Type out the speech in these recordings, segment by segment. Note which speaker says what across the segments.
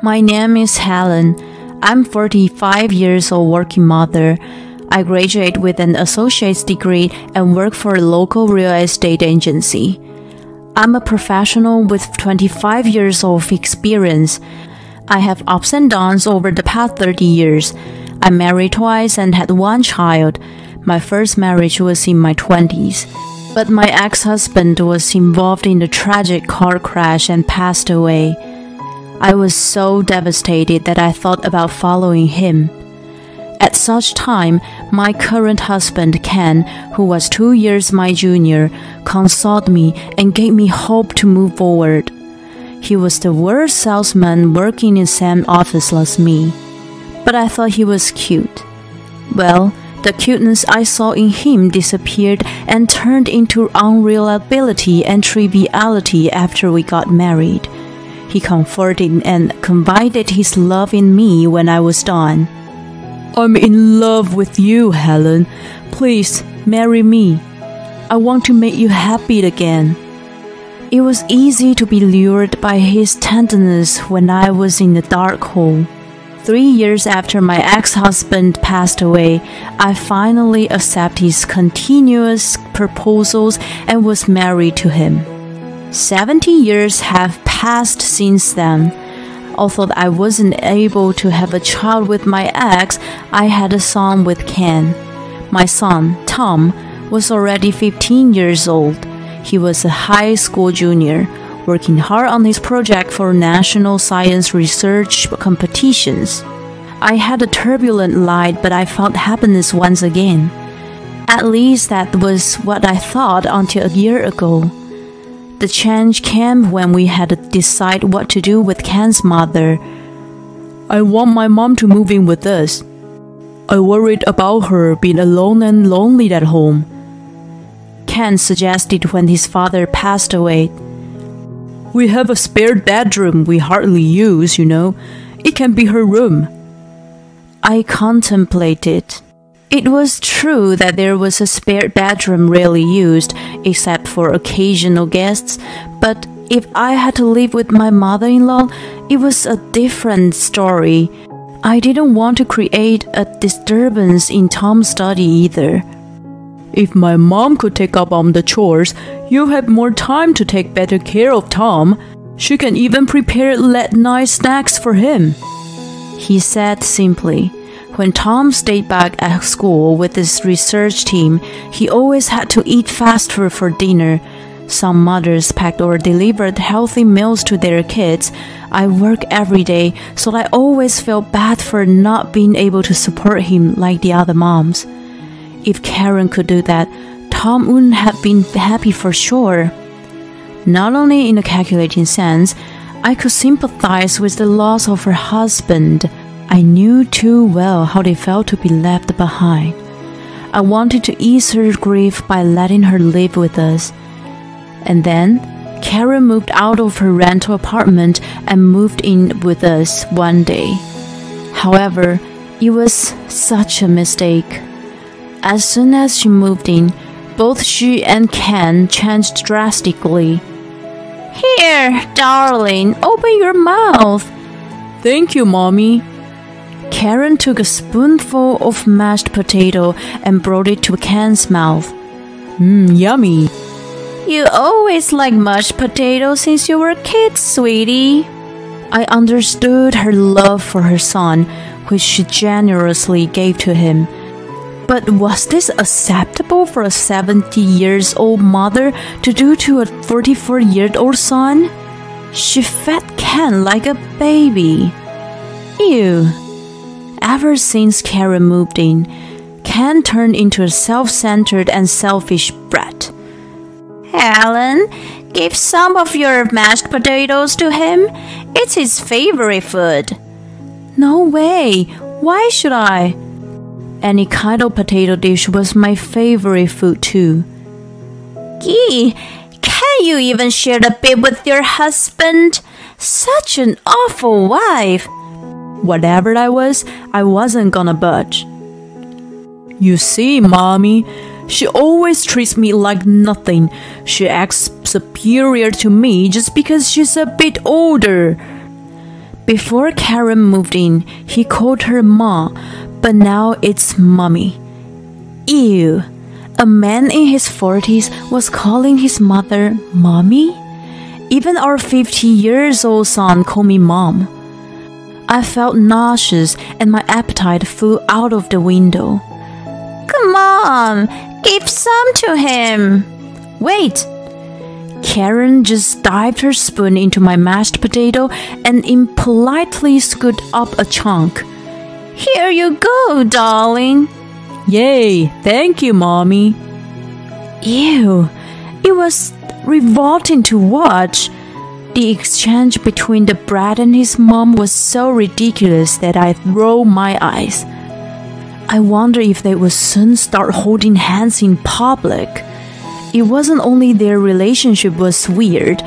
Speaker 1: My name is Helen. I'm 45 years old working mother. I graduate with an associate's degree and work for a local real estate agency. I'm a professional with 25 years of experience. I have ups and downs over the past 30 years. I married twice and had one child. My first marriage was in my 20s. But my ex-husband was involved in a tragic car crash and passed away. I was so devastated that I thought about following him. At such time, my current husband, Ken, who was 2 years my junior, consoled me and gave me hope to move forward. He was the worst salesman working in the same office as me. But I thought he was cute. Well, the cuteness I saw in him disappeared and turned into unreliability and triviality after we got married. He comforted and confided his love in me when I was done. "I'm in love with you, Helen. Please marry me. I want to make you happy again." It was easy to be lured by his tenderness when I was in the dark hole. 3 years after my ex-husband passed away, I finally accepted his continuous proposals and was married to him. 70 years have passed since then. Although I wasn't able to have a child with my ex, I had a son with Ken. My son, Tom, was already 15 years old. He was a high school junior, working hard on his project for national science research competitions. I had a turbulent life, but I found happiness once again. At least that was what I thought until a year ago. The change came when we had to decide what to do with Ken's mother. "I want my mom to move in with us. I worried about her being alone and lonely at home," Ken suggested when his father passed away. "We have a spare bedroom we hardly use, you know. It can be her room." I contemplated. It was true that there was a spare bedroom rarely used, except for occasional guests, but if I had to live with my mother-in-law, it was a different story. I didn't want to create a disturbance in Tom's study either. "If my mom could take up on the chores, you'll have more time to take better care of Tom. She can even prepare late-night snacks for him," he said simply. When Tom stayed back at school with his research team, he always had to eat fast food for dinner. Some mothers packed or delivered healthy meals to their kids. I work every day, so I always felt bad for not being able to support him like the other moms. If Karen could do that, Tom wouldn't have been happy for sure. Not only in a calculating sense, I could sympathize with the loss of her husband. I knew too well how they felt to be left behind. I wanted to ease her grief by letting her live with us. And then, Karen moved out of her rental apartment and moved in with us one day. However, it was such a mistake. As soon as she moved in, both she and Ken changed drastically. "Here, darling, open your mouth." "Thank you, Mommy." Karen took a spoonful of mashed potato and brought it to Ken's mouth. Yummy. "You always liked mashed potatoes since you were a kid, sweetie." I understood her love for her son, which she generously gave to him. But was this acceptable for a 70-year-old mother to do to a 44-year-old son? She fed Ken like a baby. Ew. Ever since Karen moved in, Ken turned into a self-centered and selfish brat. "Helen, give some of your mashed potatoes to him. It's his favorite food." "No way. Why should I?" Any kind of potato dish was my favorite food too. "Gee, can you even share a bit with your husband? Such an awful wife." Whatever I wasn't gonna budge. "You see, Mommy, she always treats me like nothing. She acts superior to me just because she's a bit older." Before Karen moved in, he called her Ma, but now it's Mommy. Ew. A man in his 40s was calling his mother Mommy? Even our 50-year-old son called me Mom. I felt nauseous and my appetite flew out of the window. Come on, give some to him. Wait. Karen just dived her spoon into my mashed potato and impolitely scooped up a chunk. Here you go, darling. Yay, thank you, Mommy. Ew, it was revolting to watch. The exchange between the brat and his mom was so ridiculous that I rolled my eyes. I wonder if they would soon start holding hands in public. It wasn't only their relationship was weird.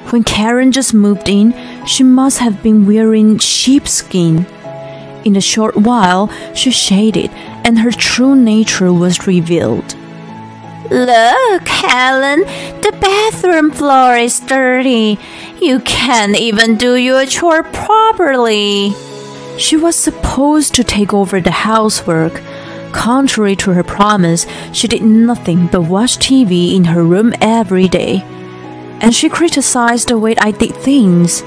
Speaker 1: When Karen just moved in, she must have been wearing sheepskin. In a short while, she shaded, and her true nature was revealed. Look, Helen, the bathroom floor is dirty. You can't even do your chore properly. She was supposed to take over the housework. Contrary to her promise, she did nothing but watch TV in her room every day. And she criticized the way I did things.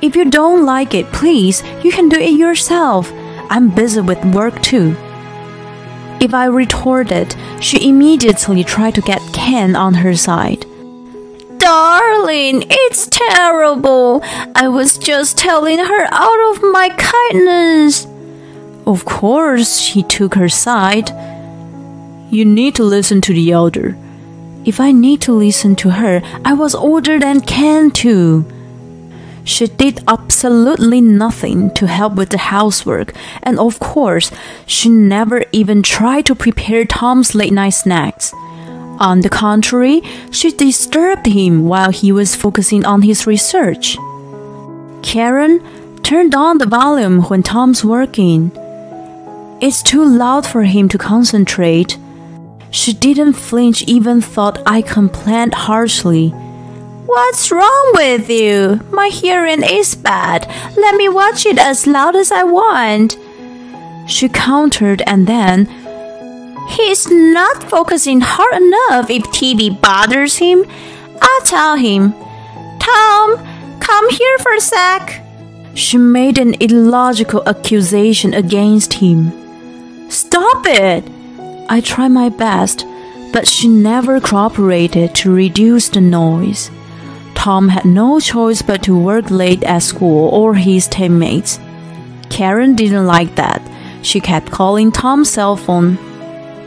Speaker 1: If you don't like it, please, you can do it yourself. I'm busy with work too. If I retorted, she immediately tried to get Ken on her side. Darling, it's terrible. I was just telling her out of my kindness. Of course, he took her side. You need to listen to the elder. If I need to listen to her, I was older than Ken too. She did absolutely nothing to help with the housework, and of course, she never even tried to prepare Tom's late-night snacks. On the contrary, she disturbed him while he was focusing on his research. Karen turned on the volume when Tom's working. It's too loud for him to concentrate. She didn't flinch, even thought I complained harshly. What's wrong with you? My hearing is bad. Let me watch it as loud as I want. She countered and then, he's not focusing hard enough if TV bothers him. I'll tell him. Tom, come here for a sec. She made an illogical accusation against him. Stop it! I tried my best, but she never cooperated to reduce the noise. Tom had no choice but to work late at school or his teammates. Karen didn't like that. She kept calling Tom's cell phone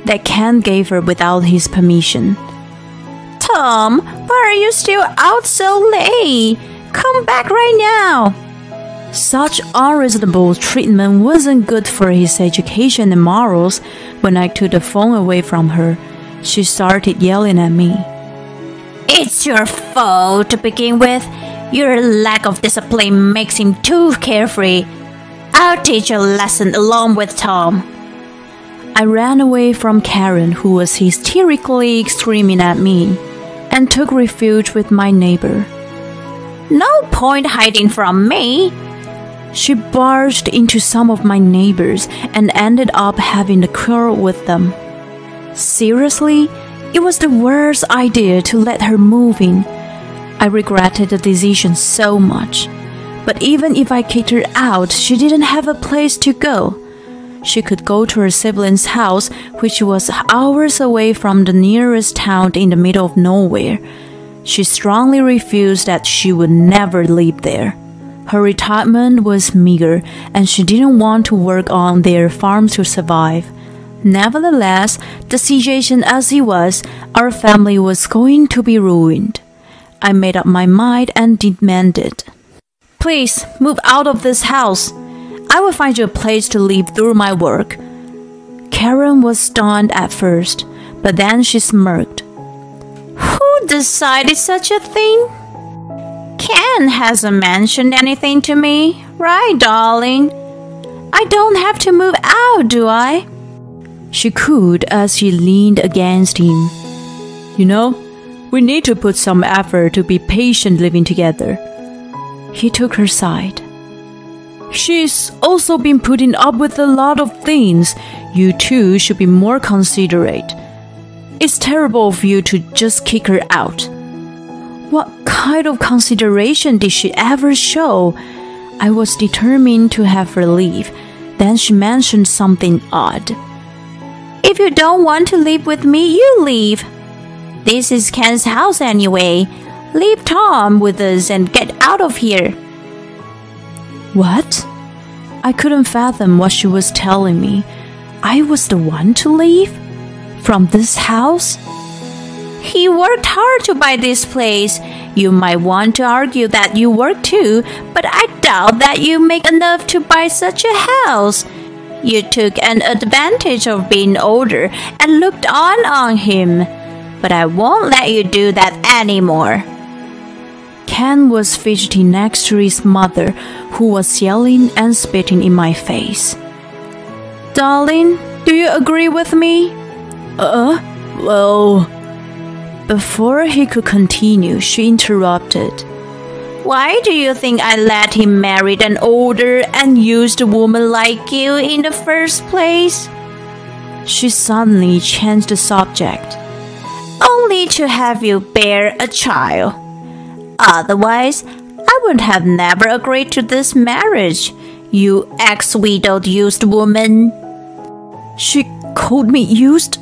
Speaker 1: that Ken gave her without his permission. Tom, why are you still out so late? Come back right now. Such unreasonable treatment wasn't good for his education and morals. When I took the phone away from her, she started yelling at me. It's your fault to begin with. Your lack of discipline makes him too carefree. I'll teach you a lesson along with Tom. I ran away from Karen, who was hysterically screaming at me, and took refuge with my neighbor. No point hiding from me. She barged into some of my neighbors and ended up having a quarrel with them. Seriously? It was the worst idea to let her move in. I regretted the decision so much. But even if I kicked her out, she didn't have a place to go. She could go to her sibling's house, which was hours away from the nearest town in the middle of nowhere. She strongly refused that she would never live there. Her retirement was meager, and she didn't want to work on their farm to survive. Nevertheless, the situation as it was, our family was going to be ruined. I made up my mind and demanded, please move out of this house. I will find you a place to live through my work. Karen was stunned at first, but then she smirked. Who decided such a thing? Ken hasn't mentioned anything to me, right, darling? I don't have to move out, do I? She cooed as she leaned against him. You know, we need to put some effort to be patient living together. He took her side. She's also been putting up with a lot of things. You two should be more considerate. It's terrible of you to just kick her out. What kind of consideration did she ever show? I was determined to have her leave. Then she mentioned something odd. If you don't want to live with me, you leave. This is Ken's house anyway. Leave Tom with us and get out of here. What? I couldn't fathom what she was telling me. I was the one to leave? From this house? He worked hard to buy this place. You might want to argue that you work too, but I doubt that you make enough to buy such a house. You took an advantage of being older and looked on him. But I won't let you do that anymore. Ken was fidgeting next to his mother, who was yelling and spitting in my face. Darling, do you agree with me? Well... Before he could continue, she interrupted. Why do you think I let him marry an older and used woman like you in the first place? She suddenly changed the subject. Only to have you bear a child. Otherwise, I would have never agreed to this marriage, you ex-widowed used woman. She called me used?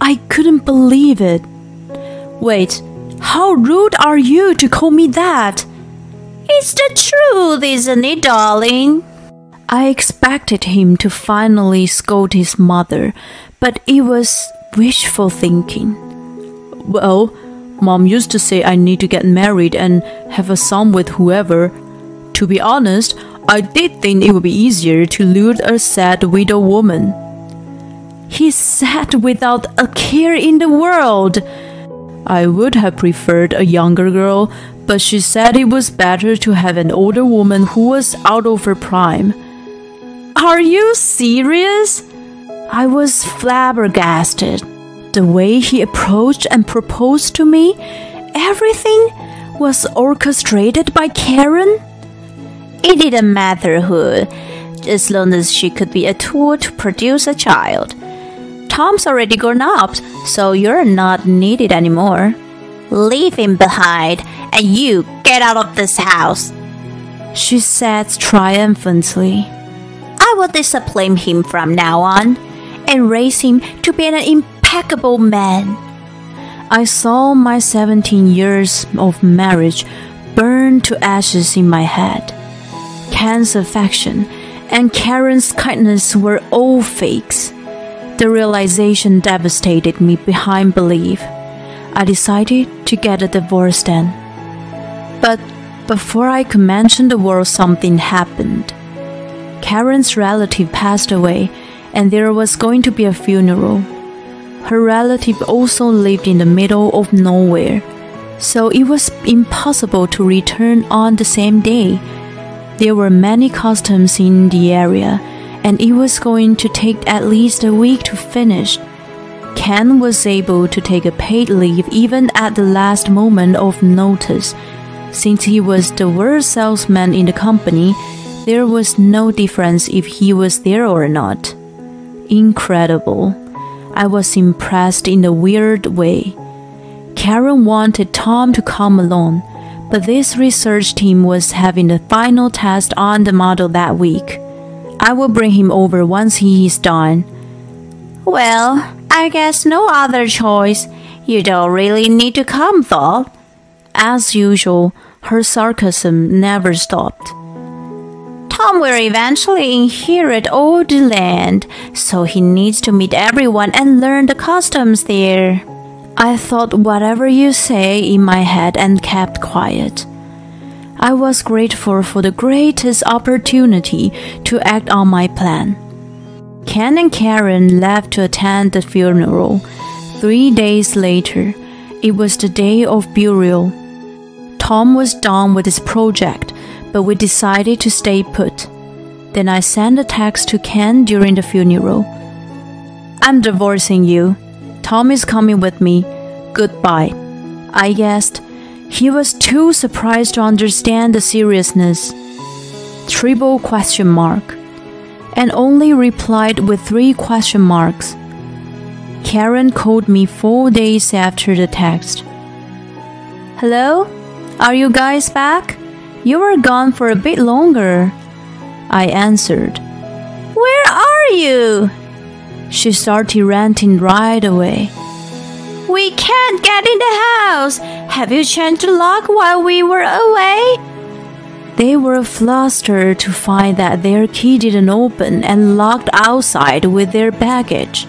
Speaker 1: I couldn't believe it. Wait, how rude are you to call me that? It's the truth, isn't it, darling? I expected him to finally scold his mother, but it was wishful thinking. Well, Mom used to say I need to get married and have a son with whoever. To be honest, I did think it would be easier to lure a sad widow woman. He said without a care in the world. I would have preferred a younger girl, but she said it was better to have an older woman who was out of her prime. Are you serious? I was flabbergasted. The way he approached and proposed to me, everything was orchestrated by Karen? It didn't matter who, as long as she could be a tool to produce a child. Tom's already grown up, so you're not needed anymore. Leave him behind, and you get out of this house, she said triumphantly. I will discipline him from now on, and raise him to be an impeccable man. I saw my 17 years of marriage burn to ashes in my head. Ken's affection and Karen's kindness were all fakes. The realization devastated me beyond belief. I decided to get a divorce then. But before I could mention the word, something happened. Karen's relative passed away, and there was going to be a funeral. Her relative also lived in the middle of nowhere, so it was impossible to return on the same day. There were many customs in the area, and it was going to take at least a week to finish. Ken was able to take a paid leave even at the last moment of notice. Since he was the worst salesman in the company, there was no difference if he was there or not. Incredible. I was impressed in a weird way. Karen wanted Tom to come along, but this research team was having the final test on the model that week. I will bring him over once he is done. Well, I guess no other choice. You don't really need to come, though. As usual, her sarcasm never stopped. Tom will eventually inherit all the land, so he needs to meet everyone and learn the customs there. I thought whatever you say in my head and kept quiet. I was grateful for the greatest opportunity to act on my plan. Ken and Karen left to attend the funeral. 3 days later, it was the day of burial. Tom was done with his project, but we decided to stay put. Then I sent a text to Ken during the funeral. I'm divorcing you. Tom is coming with me. Goodbye. I guessed. He was too surprised to understand the seriousness. triple question mark, and only replied with 3 question marks. Karen called me 4 days after the text. "Hello? Are you guys back? You were gone for a bit longer." I answered. "Where are you?" She started ranting right away. "We can't get in the house. Have you changed the lock while we were away?" They were flustered to find that their key didn't open and locked outside with their baggage.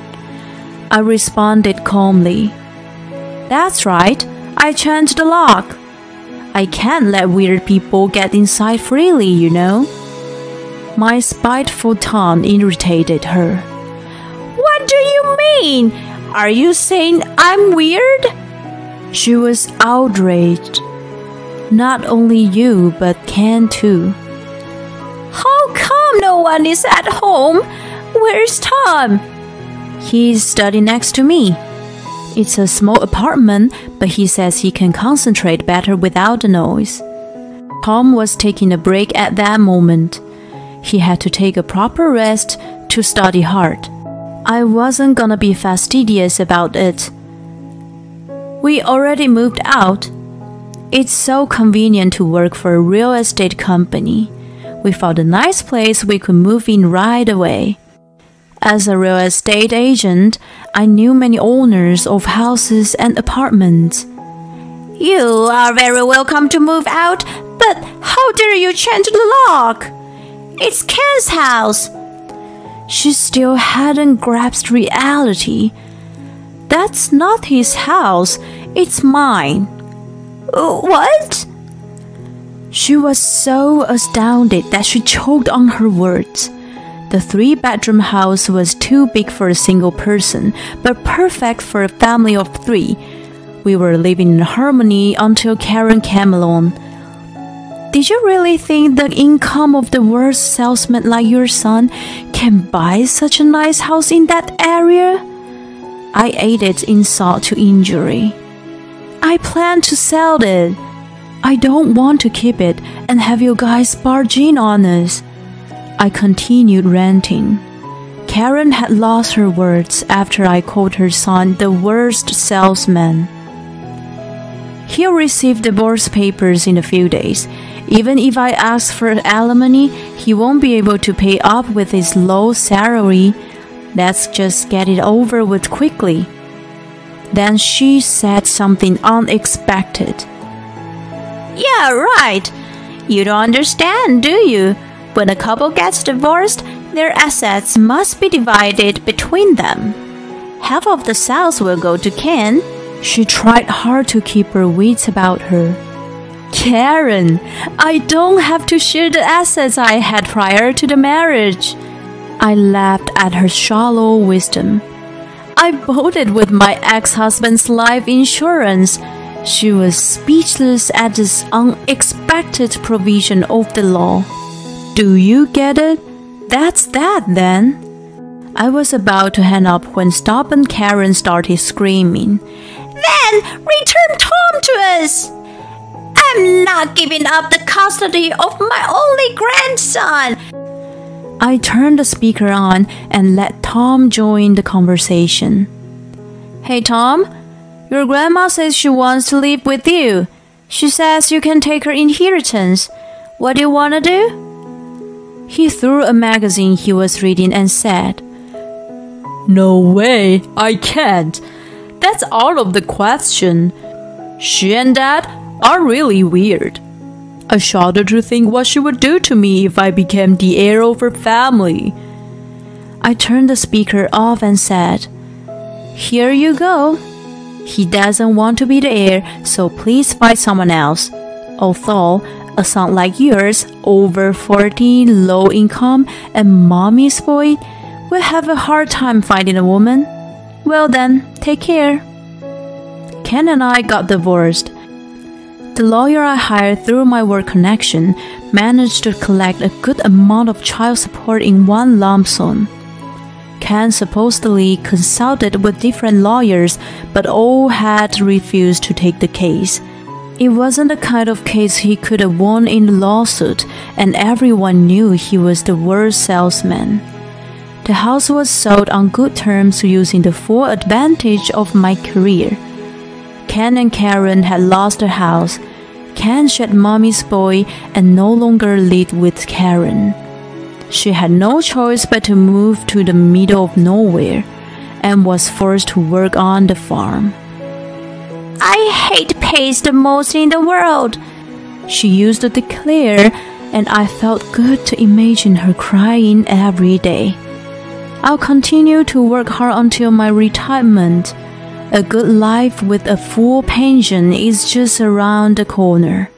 Speaker 1: I responded calmly. "That's right, I changed the lock. I can't let weird people get inside freely, you know." My spiteful tone irritated her. "What do you mean? Are you saying I'm weird?" She was outraged. "Not only you, but Ken too." "How come no one is at home? Where's Tom?" "He's studying next to me. It's a small apartment, but he says he can concentrate better without the noise." Tom was taking a break at that moment. He had to take a proper rest to study hard. I wasn't gonna be fastidious about it. We already moved out. It's so convenient to work for a real estate company. We found a nice place we could move in right away. As a real estate agent, I knew many owners of houses and apartments. "You are very welcome to move out, but how dare you change the lock? It's Ken's house." She still hadn't grasped reality. "That's not his house, it's mine." "What?" She was so astounded that she choked on her words. The 3-bedroom house was too big for a single person, but perfect for a family of 3. We were living in harmony until Karen came along. "Did you really think the income of the worst salesman like your son can buy such a nice house in that area?" I added insult to injury. "I plan to sell it. I don't want to keep it and have you guys barge in on us." I continued ranting. Karen had lost her words after I called her son the worst salesman. "He'll receive divorce papers in a few days. Even if I ask for alimony, he won't be able to pay up with his low salary. Let's just get it over with quickly." Then she said something unexpected. "Yeah, right. You don't understand, do you? When a couple gets divorced, their assets must be divided between them. Half of the sales will go to Ken." She tried hard to keep her wits about her. "Karen, I don't have to share the assets I had prior to the marriage." I laughed at her shallow wisdom. "I bought it with my ex-husband's life insurance." She was speechless at this unexpected provision of the law. "Do you get it? That's that then." I was about to hang up when stubborn Karen started screaming. "Then return Tom to us! I'm not giving up the custody of my only grandson!" I turned the speaker on and let Tom join the conversation. "Hey Tom, your grandma says she wants to live with you. She says you can take her inheritance. What do you want to do?" He threw a magazine he was reading and said, "No way, I can't. That's out of the question. She and Dad are really weird. I shudder to think what she would do to me if I became the heir of her family." I turned the speaker off and said, "Here you go. He doesn't want to be the heir, so please find someone else. Although a son like yours, over 40, low income, and mommy's boy, will have a hard time finding a woman. Well then, take care." Ken and I got divorced. The lawyer I hired through my work connection managed to collect a good amount of child support in one lump sum. Ken supposedly consulted with different lawyers, but all had refused to take the case. It wasn't the kind of case he could have won in a lawsuit, and everyone knew he was the worst salesman. The house was sold on good terms using the full advantage of my career. Ken and Karen had lost their house. Ken shed Mommy's boy and no longer lived with Karen. She had no choice but to move to the middle of nowhere and was forced to work on the farm.
Speaker 2: "I hate Paige the most in the world,"
Speaker 1: she used to declare, and I felt good to imagine her crying every day. I'll continue to work hard until my retirement. A good life with a full pension is just around the corner.